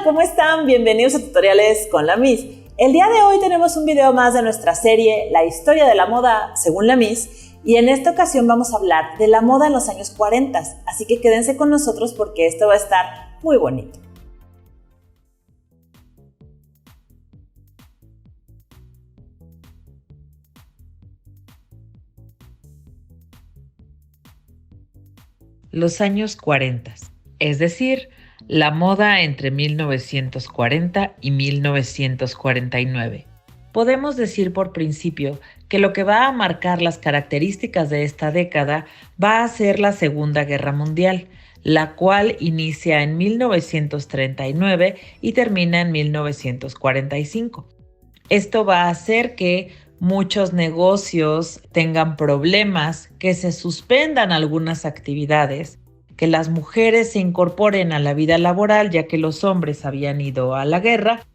¿Cómo están? Bienvenidos a Tutoriales con la Miss. El día de hoy tenemos un video más de nuestra serie La historia de la moda según la Miss, y en esta ocasión vamos a hablar de la moda en los años 40, así que quédense con nosotros porque esto va a estar muy bonito. Los años 40, es decir, la moda entre 1940 y 1949. Podemos decir por principio que lo que va a marcar las características de esta década va a ser la Segunda Guerra Mundial, la cual inicia en 1939 y termina en 1945. Esto va a hacer que muchos negocios tengan problemas, que se suspendan algunas actividades, que las mujeres se incorporen a la vida laboral ya que los hombres habían ido a la guerra,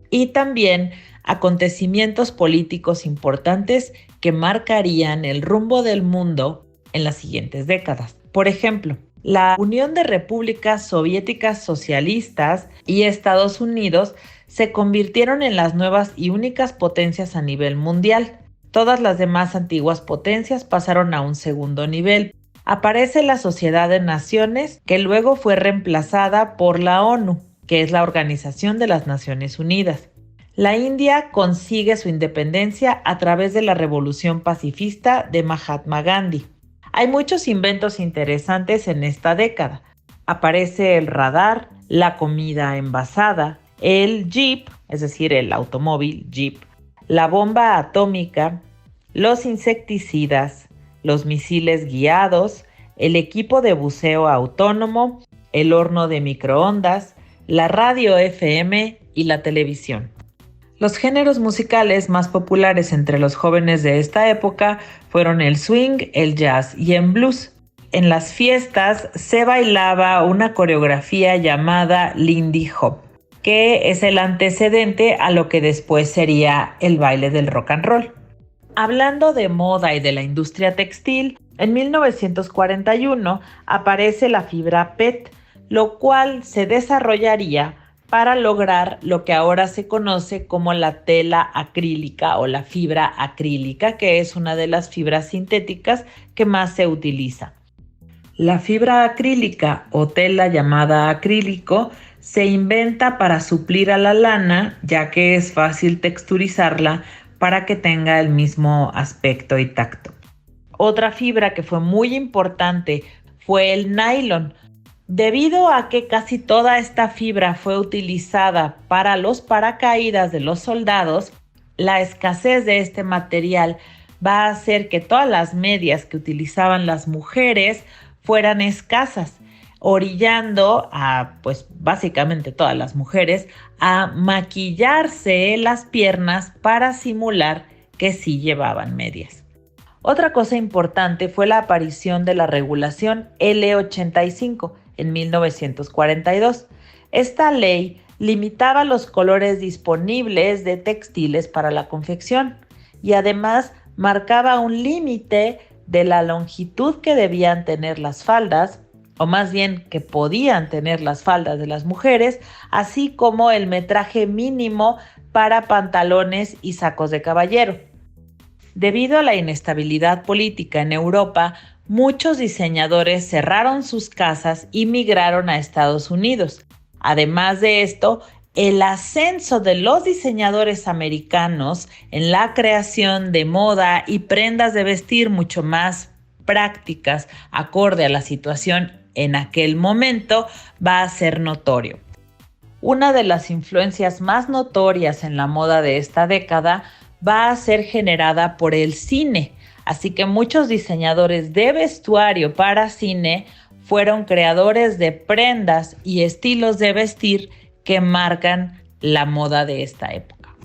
y también acontecimientos políticos importantes que marcarían el rumbo del mundo en las siguientes décadas. Por ejemplo, la Unión de Repúblicas Soviéticas Socialistas y Estados Unidos se convirtieron en las nuevas y únicas potencias a nivel mundial. Todas las demás antiguas potencias pasaron a un segundo nivel. Aparece la Sociedad de Naciones, que luego fue reemplazada por la ONU, que es la Organización de las Naciones Unidas. La India consigue su independencia a través de la Revolución Pacifista de Mahatma Gandhi. Hay muchos inventos interesantes en esta década. Aparece el radar, la comida envasada, el Jeep, es decir, el automóvil Jeep, la bomba atómica, los insecticidas, los misiles guiados, el equipo de buceo autónomo, el horno de microondas, la radio FM y la televisión. Los géneros musicales más populares entre los jóvenes de esta época fueron el swing, el jazz y el blues. En las fiestas se bailaba una coreografía llamada Lindy Hop, que es el antecedente a lo que después sería el baile del rock and roll. Hablando de moda y de la industria textil, en 1941 aparece la fibra PET, lo cual se desarrollaría para lograr lo que ahora se conoce como la tela acrílica o la fibra acrílica, que es una de las fibras sintéticas que más se utiliza. La fibra acrílica o tela llamada acrílico se inventa para suplir a la lana, ya que es fácil texturizarla para que tenga el mismo aspecto y tacto. Otra fibra que fue muy importante fue el nylon. Debido a que casi toda esta fibra fue utilizada para los paracaídas de los soldados, la escasez de este material va a hacer que todas las medias que utilizaban las mujeres fueran escasas, orillando a, básicamente todas las mujeres a maquillarse las piernas para simular que sí llevaban medias. Otra cosa importante fue la aparición de la regulación L85 en 1942. Esta ley limitaba los colores disponibles de textiles para la confección y además marcaba un límite de la longitud que debían tener las faldas, o más bien que podían tener las faldas de las mujeres, así como el metraje mínimo para pantalones y sacos de caballero. Debido a la inestabilidad política en Europa, muchos diseñadores cerraron sus casas y migraron a Estados Unidos. Además de esto, el ascenso de los diseñadores americanos en la creación de moda y prendas de vestir mucho más prácticas acorde a la situación en aquel momento va a ser notorio. Una de las influencias más notorias en la moda de esta década va a ser generada por el cine, así que muchos diseñadores de vestuario para cine fueron creadores de prendas y estilos de vestir que marcan la moda de esta época.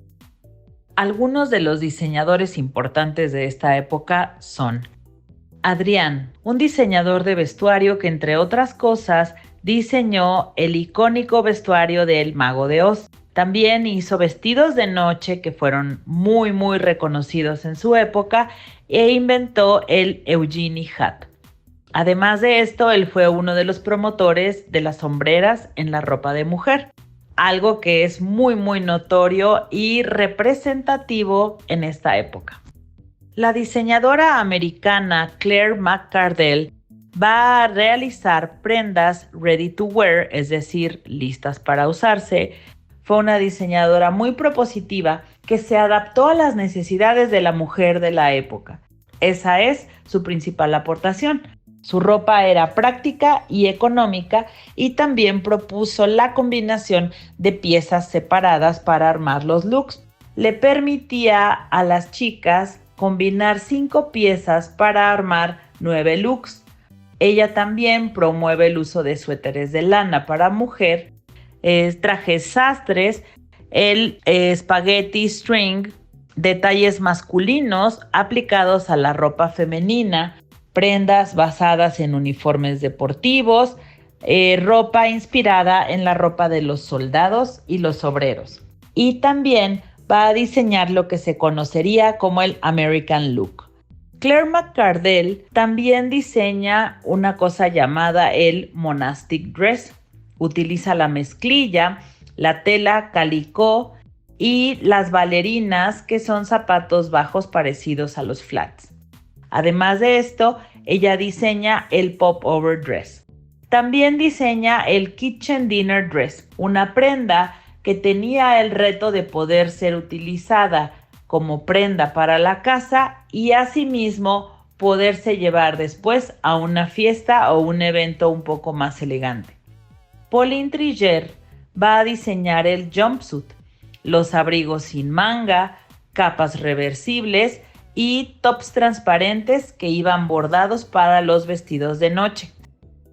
Algunos de los diseñadores importantes de esta época son Adrián, un diseñador de vestuario que, entre otras cosas, diseñó el icónico vestuario del Mago de Oz. También hizo vestidos de noche que fueron muy reconocidos en su época e inventó el Eugenie Hat. Además de esto, él fue uno de los promotores de las sombreras en la ropa de mujer. algo que es muy, muy notorio y representativo en esta época. La diseñadora americana Claire McCardell va a realizar prendas ready to wear, es decir, listas para usarse. Fue una diseñadora muy propositiva que se adaptó a las necesidades de la mujer de la época. Esa es su principal aportación. Su ropa era práctica y económica y también propuso la combinación de piezas separadas para armar los looks. Le permitía a las chicas combinar 5 piezas para armar 9 looks. Ella también promueve el uso de suéteres de lana para mujer, trajes sastres, el spaghetti string, detalles masculinos aplicados a la ropa femenina, prendas basadas en uniformes deportivos, ropa inspirada en la ropa de los soldados y los obreros. Y también va a diseñar lo que se conocería como el American Look. Claire McCardell también diseña una cosa llamada el monastic dress. Utiliza la mezclilla, la tela calicó y las bailarinas, que son zapatos bajos parecidos a los flats. Además de esto, ella diseña el pop-over dress. También diseña el kitchen dinner dress, una prenda que tenía el reto de poder ser utilizada como prenda para la casa y asimismo poderse llevar después a una fiesta o un evento un poco más elegante. Pauline Triger va a diseñar el jumpsuit, los abrigos sin manga, capas reversibles y tops transparentes que iban bordados para los vestidos de noche.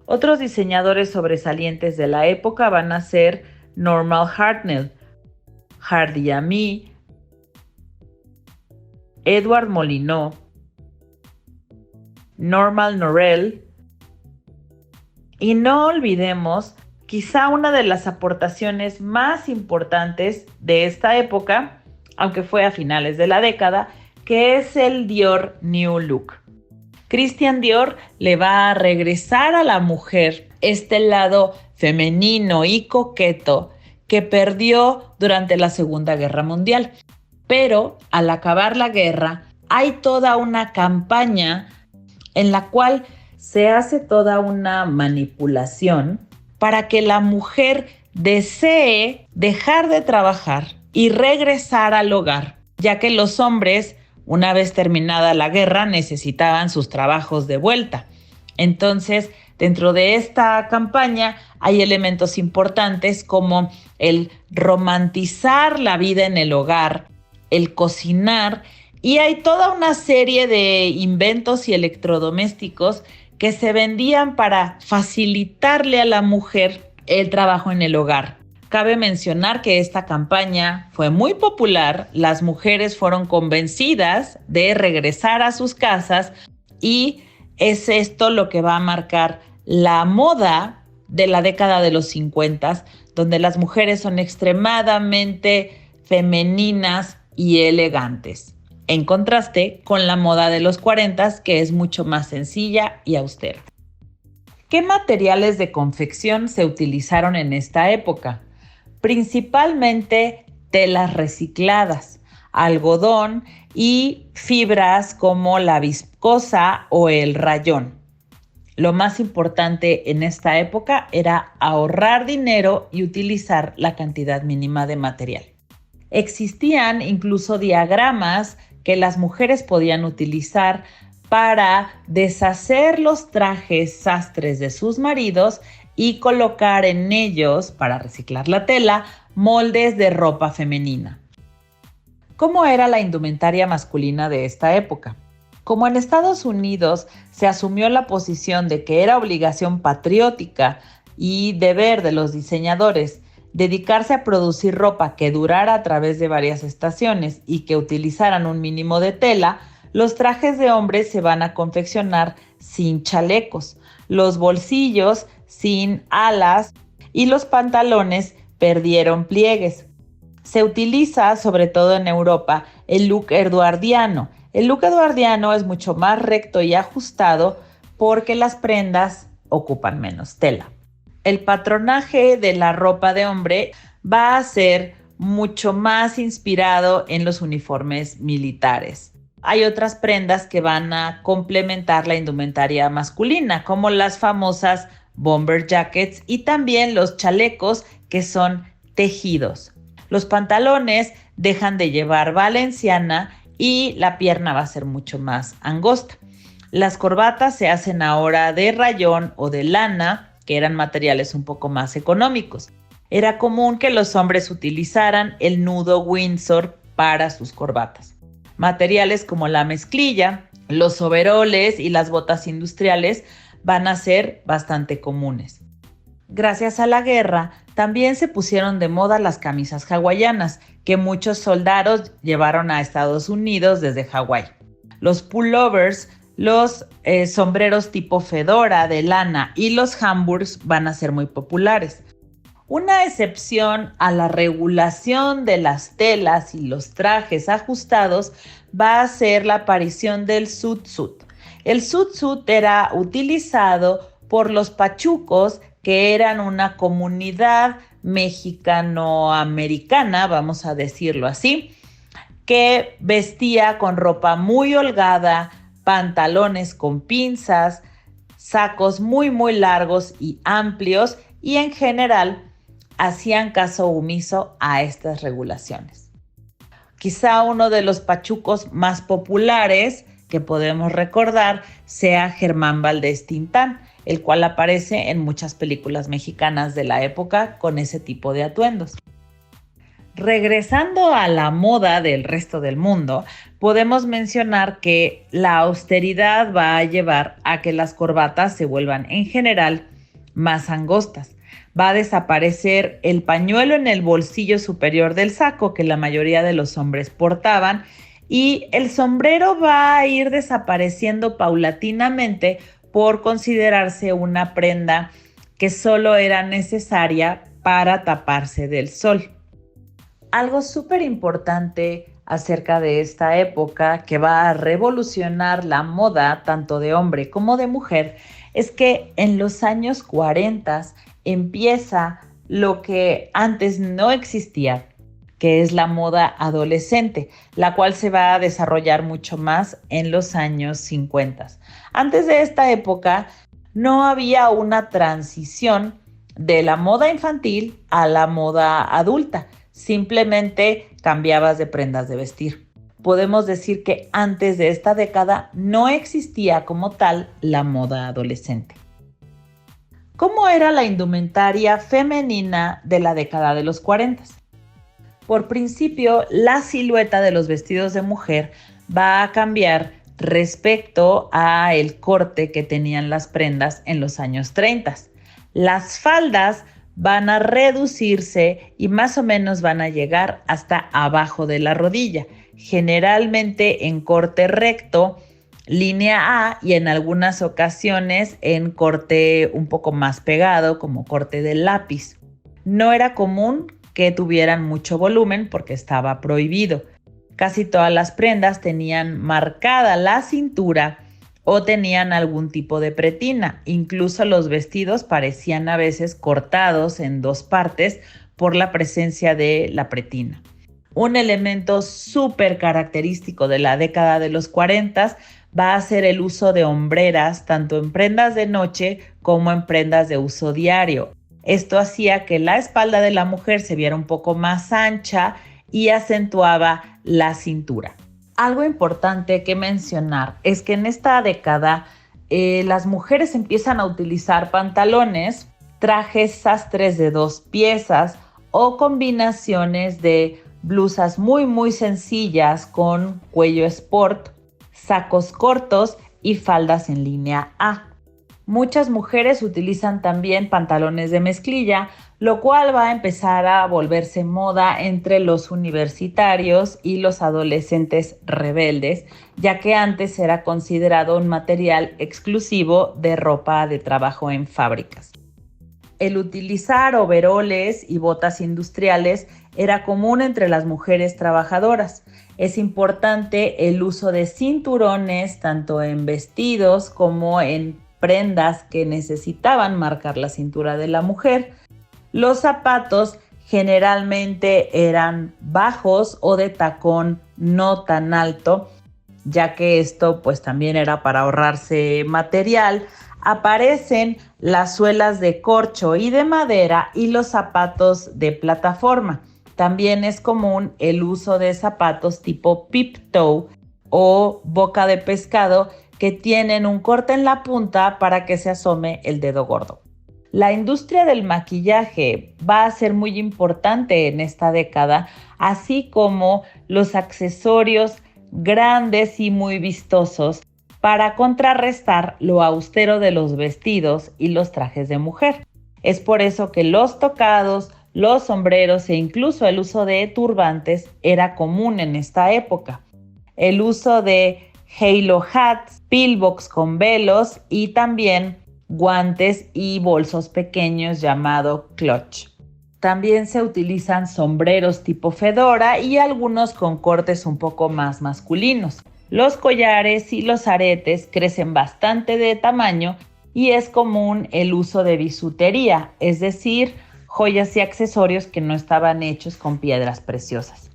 Otros diseñadores sobresalientes de la época van a ser Norman Hartnell, Hardy Ami, Edward Molineux, Norman Norell, y no olvidemos quizá una de las aportaciones más importantes de esta época, aunque fue a finales de la década, que es el Dior New Look. Christian Dior le va a regresar a la mujer este lado femenino y coqueto que perdió durante la Segunda Guerra Mundial. Pero al acabar la guerra hay toda una campaña en la cual se hace toda una manipulación para que la mujer desee dejar de trabajar y regresar al hogar, ya que los hombres, una vez terminada la guerra, necesitaban sus trabajos de vuelta. Entonces, dentro de esta campaña hay elementos importantes como el romantizar la vida en el hogar, el cocinar, y hay toda una serie de inventos y electrodomésticos que se vendían para facilitarle a la mujer el trabajo en el hogar. Cabe mencionar que esta campaña fue muy popular, las mujeres fueron convencidas de regresar a sus casas y es esto lo que va a marcar la moda de la década de los 50, donde las mujeres son extremadamente femeninas y elegantes, en contraste con la moda de los 40, que es mucho más sencilla y austera. ¿Qué materiales de confección se utilizaron en esta época? Principalmente telas recicladas, algodón y fibras como la viscosa o el rayón. Lo más importante en esta época era ahorrar dinero y utilizar la cantidad mínima de material. Existían incluso diagramas que las mujeres podían utilizar para deshacer los trajes sastres de sus maridos y colocar en ellos, para reciclar la tela, moldes de ropa femenina. ¿Cómo era la indumentaria masculina de esta época? Como en Estados Unidos se asumió la posición de que era obligación patriótica y deber de los diseñadores dedicarse a producir ropa que durara a través de varias estaciones y que utilizaran un mínimo de tela, los trajes de hombres se van a confeccionar sin chalecos, los bolsillos sin alas y los pantalones perdieron pliegues. Se utiliza, sobre todo en Europa, el look eduardiano. El look eduardiano es mucho más recto y ajustado porque las prendas ocupan menos tela. El patronaje de la ropa de hombre va a ser mucho más inspirado en los uniformes militares. Hay otras prendas que van a complementar la indumentaria masculina, como las famosas bomber jackets y también los chalecos que son tejidos. Los pantalones dejan de llevar valenciana y la pierna va a ser mucho más angosta. Las corbatas se hacen ahora de rayón o de lana, que eran materiales un poco más económicos. Era común que los hombres utilizaran el nudo Windsor para sus corbatas. Materiales como la mezclilla, los overoles y las botas industriales van a ser bastante comunes. Gracias a la guerra, también se pusieron de moda las camisas hawaianas, que muchos soldados llevaron a Estados Unidos desde Hawái. Los pullovers, los sombreros tipo fedora de lana y los hamburgs van a ser muy populares. Una excepción a la regulación de las telas y los trajes ajustados va a ser la aparición del zoot-suit. El zoot-suit era utilizado por los pachucos, que eran una comunidad mexicano-americana, vamos a decirlo así, que vestía con ropa muy holgada, pantalones con pinzas, sacos muy largos y amplios y en general hacían caso omiso a estas regulaciones. Quizá uno de los pachucos más populares que podemos recordar sea Germán Valdés Tintán, el cual aparece en muchas películas mexicanas de la época con ese tipo de atuendos. Regresando a la moda del resto del mundo, podemos mencionar que la austeridad va a llevar a que las corbatas se vuelvan en general más angostas. Va a desaparecer el pañuelo en el bolsillo superior del saco que la mayoría de los hombres portaban y el sombrero va a ir desapareciendo paulatinamente por considerarse una prenda que solo era necesaria para taparse del sol. Algo súper importante acerca de esta época que va a revolucionar la moda tanto de hombre como de mujer es que en los años 40 empieza lo que antes no existía, que es la moda adolescente, la cual se va a desarrollar mucho más en los años 50. Antes de esta época no había una transición de la moda infantil a la moda adulta. Simplemente cambiabas de prendas de vestir. Podemos decir que antes de esta década no existía como tal la moda adolescente. ¿Cómo era la indumentaria femenina de la década de los 40? Por principio, la silueta de los vestidos de mujer va a cambiar respecto a el corte que tenían las prendas en los años 30. Las faldas van a reducirse y más o menos van a llegar hasta abajo de la rodilla, generalmente en corte recto, línea A y en algunas ocasiones en corte un poco más pegado, como corte de lápiz. No era común que tuvieran mucho volumen porque estaba prohibido. Casi todas las prendas tenían marcada la cintura o tenían algún tipo de pretina. Incluso los vestidos parecían a veces cortados en dos partes por la presencia de la pretina. Un elemento súper característico de la década de los 40 va a ser el uso de hombreras tanto en prendas de noche como en prendas de uso diario. Esto hacía que la espalda de la mujer se viera un poco más ancha y acentuaba la cintura. Algo importante que mencionar es que en esta década las mujeres empiezan a utilizar pantalones, trajes sastres de 2 piezas o combinaciones de blusas muy sencillas con cuello sport, sacos cortos y faldas en línea A. Muchas mujeres utilizan también pantalones de mezclilla, lo cual va a empezar a volverse moda entre los universitarios y los adolescentes rebeldes, ya que antes era considerado un material exclusivo de ropa de trabajo en fábricas. El utilizar overoles y botas industriales era común entre las mujeres trabajadoras. Es importante el uso de cinturones tanto en vestidos como en prendas que necesitaban marcar la cintura de la mujer. Los zapatos generalmente eran bajos o de tacón no tan alto, ya que esto pues también era para ahorrarse material. Aparecen las suelas de corcho y de madera y los zapatos de plataforma. También es común el uso de zapatos tipo peep toe o boca de pescado que tienen un corte en la punta para que se asome el dedo gordo. La industria del maquillaje va a ser muy importante en esta década, así como los accesorios grandes y muy vistosos para contrarrestar lo austero de los vestidos y los trajes de mujer. Es por eso que los tocados, los sombreros e incluso el uso de turbantes era común en esta época. El uso de halo hats, pillbox con velos y también guantes y bolsos pequeños llamado clutch. También se utilizan sombreros tipo fedora y algunos con cortes un poco más masculinos. Los collares y los aretes crecen bastante de tamaño y es común el uso de bisutería, es decir, joyas y accesorios que no estaban hechos con piedras preciosas.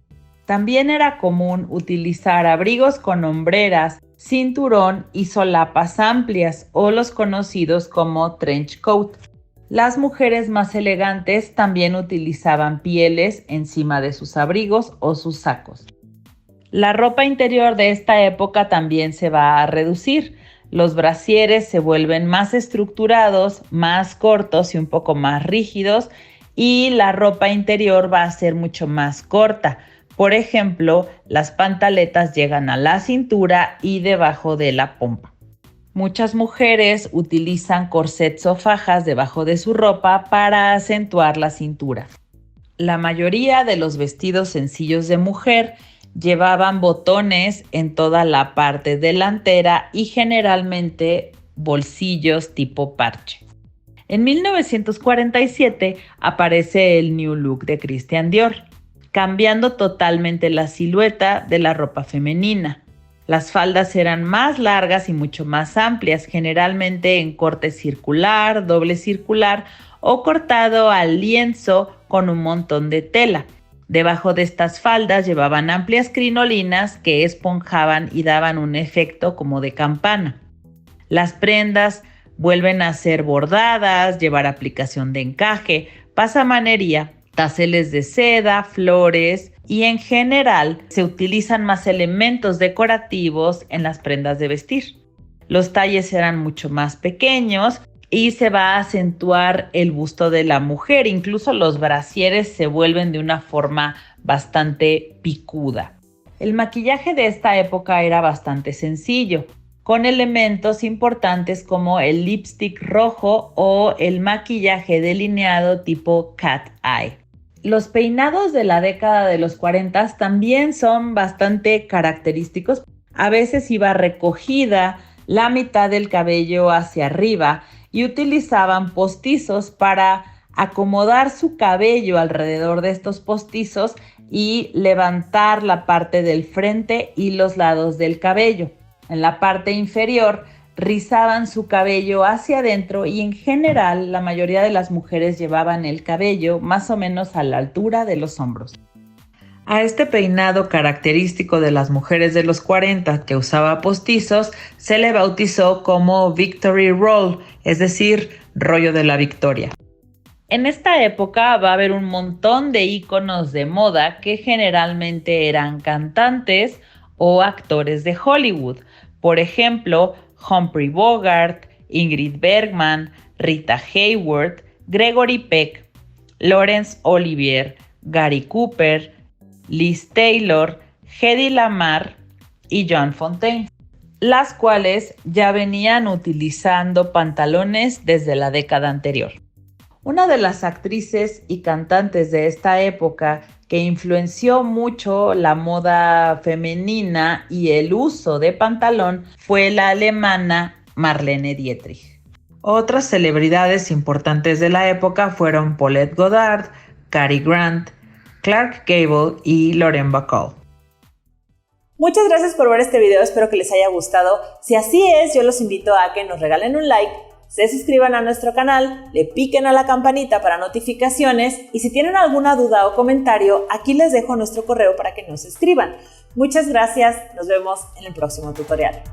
También era común utilizar abrigos con hombreras, cinturón y solapas amplias o los conocidos como trench coat. Las mujeres más elegantes también utilizaban pieles encima de sus abrigos o sus sacos. La ropa interior de esta época también se va a reducir. Los brasieres se vuelven más estructurados, más cortos y un poco más rígidos, y la ropa interior va a ser mucho más corta. Por ejemplo, las pantaletas llegan a la cintura y debajo de la pompa. Muchas mujeres utilizan corsets o fajas debajo de su ropa para acentuar la cintura. La mayoría de los vestidos sencillos de mujer llevaban botones en toda la parte delantera y generalmente bolsillos tipo parche. En 1947 aparece el New Look de Christian Dior, cambiando totalmente la silueta de la ropa femenina. Las faldas eran más largas y mucho más amplias, generalmente en corte circular, doble circular o cortado al lienzo con un montón de tela. Debajo de estas faldas llevaban amplias crinolinas que esponjaban y daban un efecto como de campana. Las prendas vuelven a ser bordadas, llevar aplicación de encaje, pasamanería, taseles de seda, flores y en general se utilizan más elementos decorativos en las prendas de vestir. Los talles eran mucho más pequeños y se va a acentuar el busto de la mujer. Incluso los brasieres se vuelven de una forma bastante picuda. El maquillaje de esta época era bastante sencillo, con elementos importantes como el lipstick rojo o el maquillaje delineado tipo cat eye. Los peinados de la década de los 40 también son bastante característicos. A veces iba recogida la mitad del cabello hacia arriba y utilizaban postizos para acomodar su cabello alrededor de estos postizos y levantar la parte del frente y los lados del cabello. En la parte inferior rizaban su cabello hacia adentro y en general la mayoría de las mujeres llevaban el cabello más o menos a la altura de los hombros. A este peinado característico de las mujeres de los 40 que usaba postizos se le bautizó como Victory Roll, es decir, rollo de la victoria. En esta época va a haber un montón de íconos de moda que generalmente eran cantantes o actores de Hollywood. Por ejemplo, Humphrey Bogart, Ingrid Bergman, Rita Hayworth, Gregory Peck, Laurence Olivier, Gary Cooper, Liz Taylor, Hedy Lamarr y Joan Fontaine, las cuales ya venían utilizando pantalones desde la década anterior. Una de las actrices y cantantes de esta época que influenció mucho la moda femenina y el uso de pantalón fue la alemana Marlene Dietrich. Otras celebridades importantes de la época fueron Paulette Goddard, Cary Grant, Clark Gable y Lauren Bacall. Muchas gracias por ver este video, espero que les haya gustado. Si así es, yo los invito a que nos regalen un like, se suscriban a nuestro canal, le piquen a la campanita para notificaciones y si tienen alguna duda o comentario, aquí les dejo nuestro correo para que nos escriban. Muchas gracias, nos vemos en el próximo tutorial.